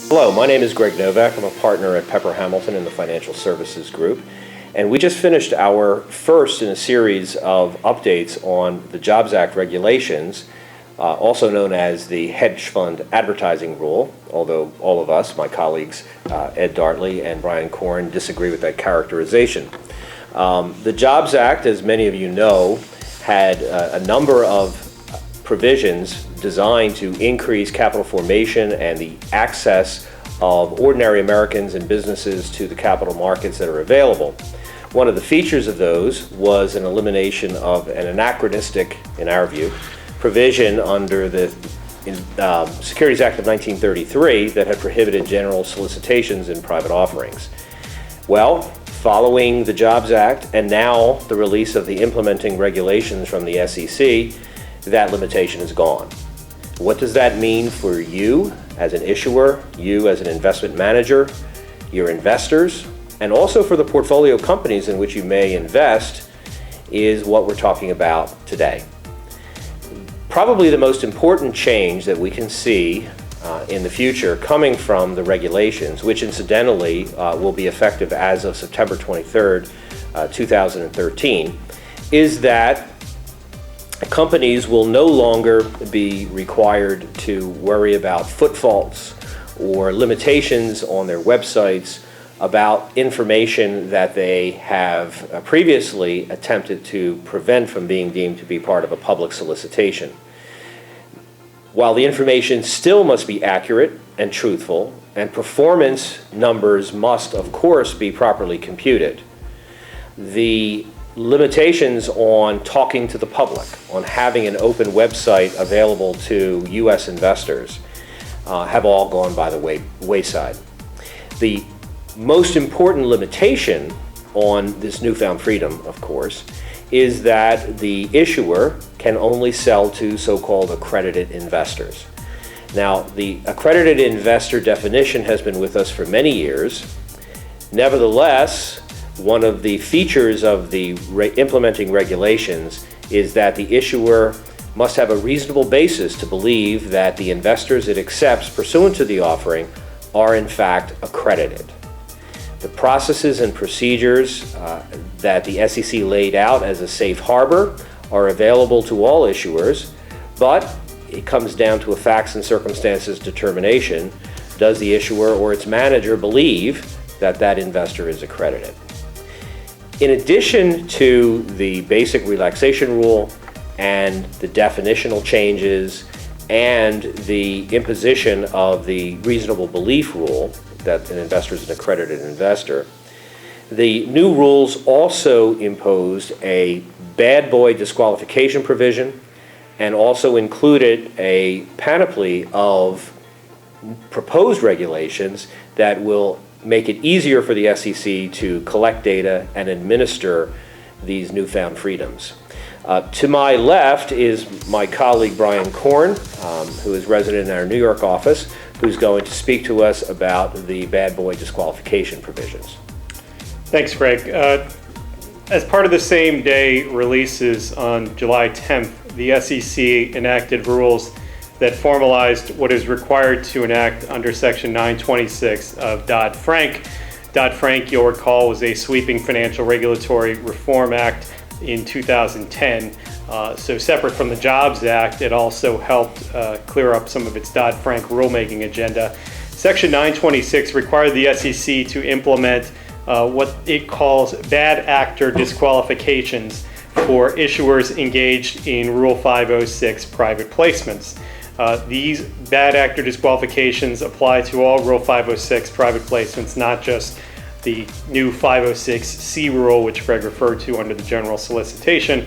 Hello, my name is Greg Nowak. I'm a partner at Pepper Hamilton in the Financial Services Group. And we just finished our first in a series of updates on the Jobs Act regulations, also known as the hedge fund advertising rule, although all of us, my colleagues Ed Dartley and Brian Korn, disagree with that characterization. The Jobs Act, as many of you know, had a number of provisions designed to increase capital formation and the access of ordinary Americans and businesses to the capital markets that are available. One of the features of those was an elimination of an anachronistic, in our view, provision under the Securities Act of 1933 that had prohibited general solicitations in private offerings. Well, following the Jobs Act and now the release of the implementing regulations from the SEC, that limitation is gone. What does that mean for you as an issuer, you as an investment manager, your investors, and also for the portfolio companies in which you may invest is what we're talking about today. Probably the most important change that we can see in the future coming from the regulations, which incidentally will be effective as of September 23rd, 2013, is that companies will no longer be required to worry about footfalls or limitations on their websites about information that they have previously attempted to prevent from being deemed to be part of a public solicitation. While the information still must be accurate and truthful, and performance numbers must, of course, be properly computed, the limitations on talking to the public, on having an open website available to U.S. investors, have all gone by the wayside. The most important limitation on this newfound freedom, of course, is that the issuer can only sell to so-called accredited investors. Now, the accredited investor definition has been with us for many years. Nevertheless, one of the features of the implementing regulations is that the issuer must have a reasonable basis to believe that the investors it accepts pursuant to the offering are in fact accredited. The processes and procedures that the SEC laid out as a safe harbor are available to all issuers, but it comes down to a facts and circumstances determination. Does the issuer or its manager believe that that investor is accredited? In addition to the basic relaxation rule and the definitional changes and the imposition of the reasonable belief rule that an investor is an accredited investor, the new rules also imposed a bad boy disqualification provision and also included a panoply of proposed regulations that will make it easier for the SEC to collect data and administer these newfound freedoms. To my left is my colleague Brian Korn, who is resident in our New York office, who's going to speak to us about the bad boy disqualification provisions. Thanks, Greg. As part of the same day releases on July 10th, the SEC enacted rules that formalized what is required to enact under Section 926 of Dodd-Frank. Dodd-Frank, you'll recall, was a sweeping financial regulatory reform act in 2010. So separate from the Jobs Act, it also helped clear up some of its Dodd-Frank rulemaking agenda. Section 926 required the SEC to implement what it calls bad actor disqualifications for issuers engaged in Rule 506 private placements. These bad actor disqualifications apply to all Rule 506 private placements, not just the new 506C rule, which Greg referred to under the general solicitation,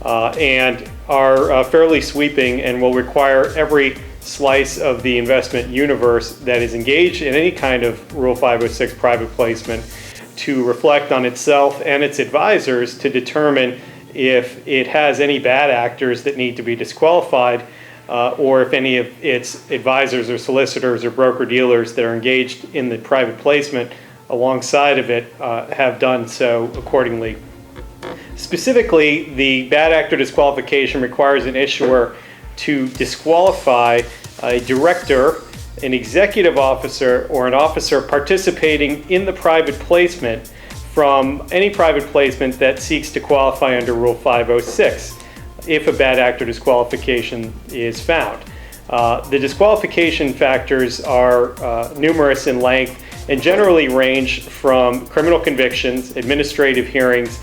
and are fairly sweeping and will require every slice of the investment universe that is engaged in any kind of Rule 506 private placement to reflect on itself and its advisors to determine if it has any bad actors that need to be disqualified, or if any of its advisors or solicitors or broker-dealers that are engaged in the private placement alongside of it have done so accordingly. Specifically, the bad actor disqualification requires an issuer to disqualify a director an executive officer or an officer participating in the private placement from any private placement that seeks to qualify under Rule 506 if a bad actor disqualification is found. The disqualification factors are numerous in length and generally range from criminal convictions, administrative hearings,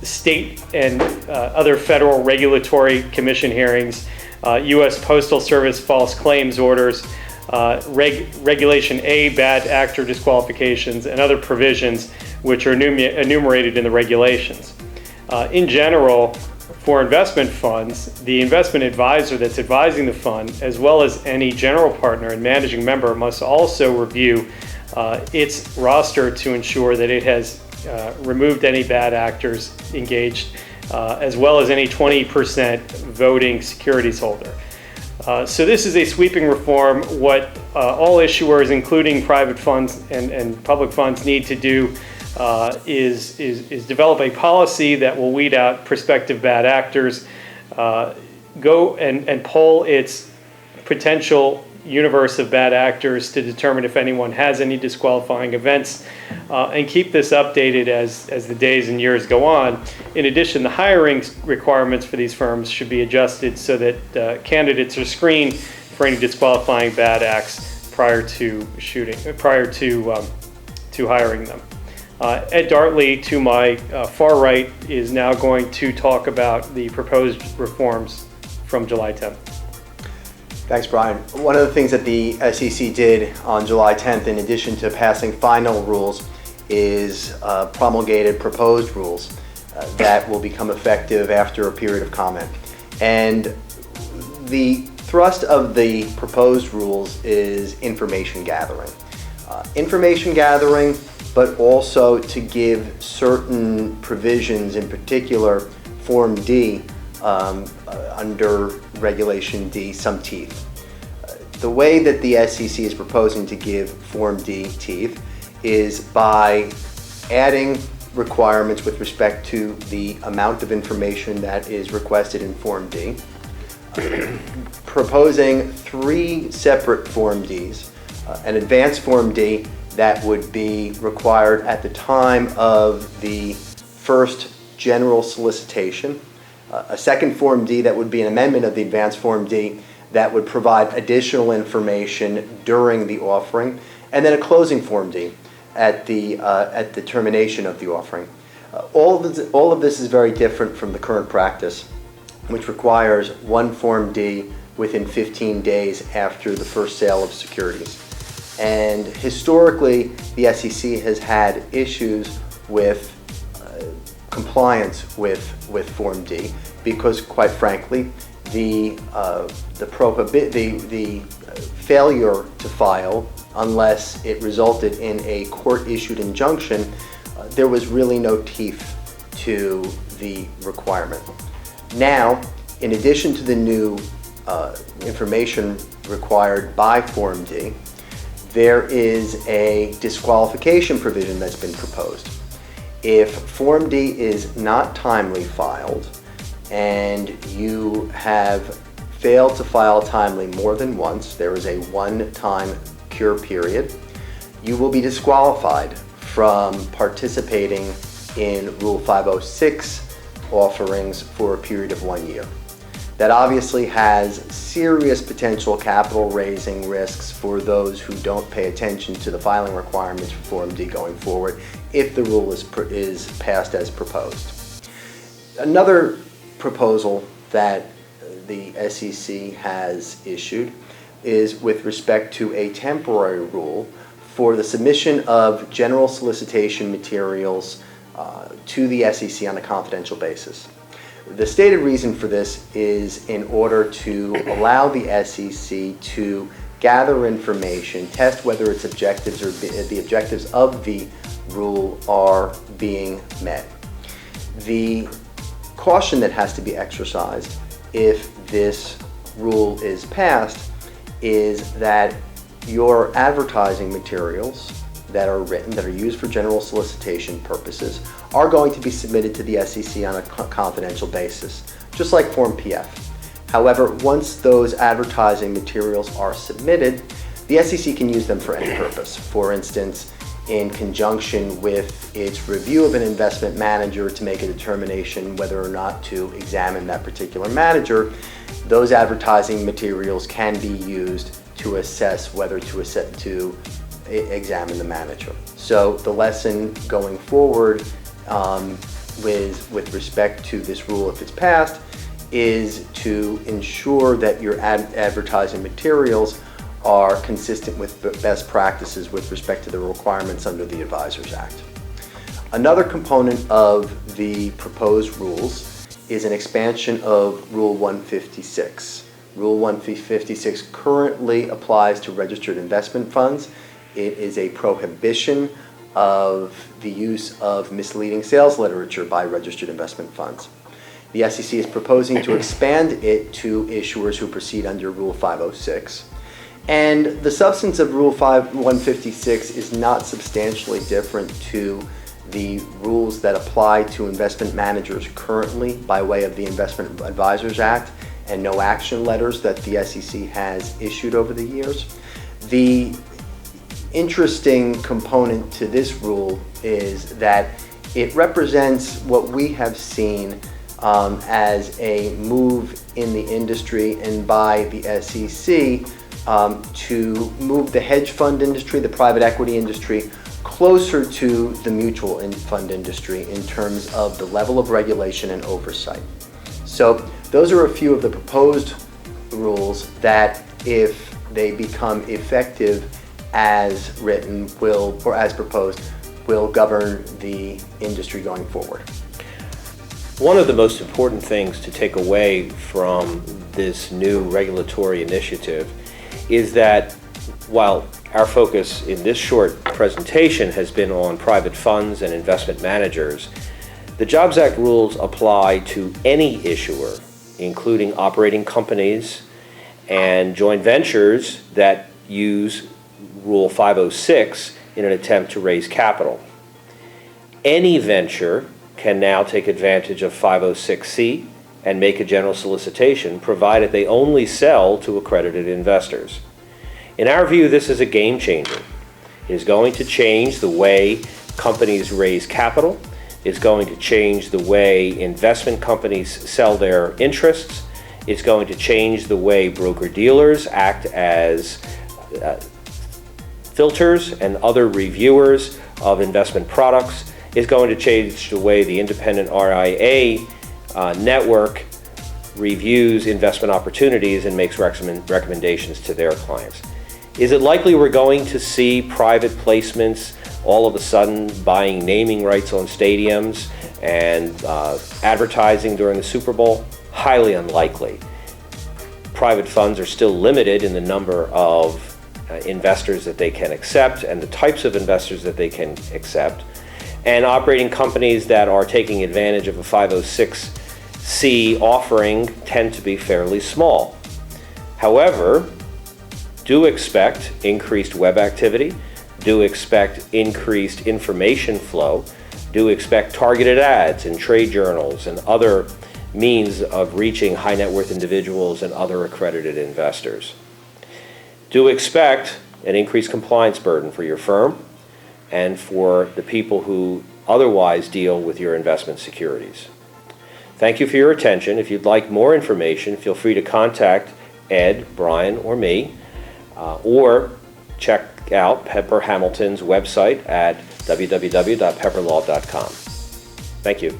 state and other federal regulatory commission hearings, U.S. Postal Service false claims orders, Regulation A, bad actor disqualifications, and other provisions which are enumerated in the regulations. In general, for investment funds, the investment advisor that's advising the fund, as well as any general partner and managing member, must also review its roster to ensure that it has removed any bad actors engaged, as well as any 20% voting securities holder. So this is a sweeping reform. What all issuers, including private funds and public funds, need to do is develop a policy that will weed out prospective bad actors, go and poll its potential universe of bad actors to determine if anyone has any disqualifying events, and keep this updated as the days and years go on. In addition, the hiring requirements for these firms should be adjusted so that candidates are screened for any disqualifying bad acts prior to hiring them. Ed Dartley, to my far right, is now going to talk about the proposed reforms from July 10th. Thanks, Brian. One of the things that the SEC did on July 10th, in addition to passing final rules, is promulgated proposed rules that will become effective after a period of comment. And the thrust of the proposed rules is information gathering. But also to give certain provisions, in particular Form D, under Regulation D, some teeth. The way that the SEC is proposing to give Form D teeth is by adding requirements with respect to the amount of information that is requested in Form D, proposing 3 separate Form Ds, an advanced Form D that would be required at the time of the first general solicitation, a second Form D that would be an amendment of the advanced Form D that would provide additional information during the offering, and then a closing Form D at the termination of the offering. All of this is very different from the current practice, which requires one Form D within 15 days after the first sale of securities. And historically, the SEC has had issues with compliance with Form D because, quite frankly, the failure to file, unless it resulted in a court-issued injunction, there was really no teeth to the requirement. Now, in addition to the new information required by Form D, there is a disqualification provision that's been proposed. If Form D is not timely filed and you have failed to file timely more than once, there is a one-time cure period, you will be disqualified from participating in Rule 506 offerings for a period of 1 year. That obviously has serious potential capital raising risks for those who don't pay attention to the filing requirements for Form D going forward if the rule is passed as proposed. Another proposal that the SEC has issued is with respect to a temporary rule for the submission of general solicitation materials to the SEC on a confidential basis. The stated reason for this is in order to allow the SEC to gather information, test whether its objectives or the objectives of the rule are being met. The caution that has to be exercised if this rule is passed is that your advertising materials that are written, that are used for general solicitation purposes, are going to be submitted to the SEC on a confidential basis, just like Form PF. However, once those advertising materials are submitted, the SEC can use them for any purpose. For instance, in conjunction with its review of an investment manager to make a determination whether or not to examine that particular manager, those advertising materials can be used to assess whether to examine the manager. So the lesson going forward with respect to this rule, if it's passed, is to ensure that your advertising materials are consistent with best practices with respect to the requirements under the Advisors Act. Another component of the proposed rules is an expansion of Rule 156. Rule 156 currently applies to registered investment funds. It is a prohibition of the use of misleading sales literature by registered investment funds. The SEC is proposing to expand it to issuers who proceed under Rule 506. And the substance of Rule 156 is not substantially different to the rules that apply to investment managers currently by way of the Investment Advisors Act and no action letters that the SEC has issued over the years. The interesting component to this rule is that it represents what we have seen as a move in the industry and by the SEC to move the hedge fund industry, the private equity industry, closer to the mutual fund industry in terms of the level of regulation and oversight. So those are a few of the proposed rules that, if they become effective as written, or as proposed, will govern the industry going forward. One of the most important things to take away from this new regulatory initiative is that while our focus in this short presentation has been on private funds and investment managers, the Jobs Act rules apply to any issuer, including operating companies and joint ventures that use Rule 506 in an attempt to raise capital. Any venture can now take advantage of 506C and make a general solicitation, provided they only sell to accredited investors. In our view, this is a game changer. It is going to change the way companies raise capital. It's going to change the way investment companies sell their interests. It's going to change the way broker-dealers act as filters and other reviewers of investment products. It's going to change the way the independent RIA network reviews investment opportunities and makes recommendations to their clients. Is it likely we're going to see private placements all of a sudden buying naming rights on stadiums and advertising during the Super Bowl? Highly unlikely. Private funds are still limited in the number of investors that they can accept and the types of investors that they can accept. And operating companies that are taking advantage of a 506C offering tend to be fairly small. However, do expect increased web activity, do expect increased information flow, do expect targeted ads in trade journals and other means of reaching high net worth individuals and other accredited investors. Do expect an increased compliance burden for your firm and for the people who otherwise deal with your investment securities. Thank you for your attention. If you'd like more information, feel free to contact Ed, Brian, or me, or check out Pepper Hamilton's website at www.pepperlaw.com. Thank you.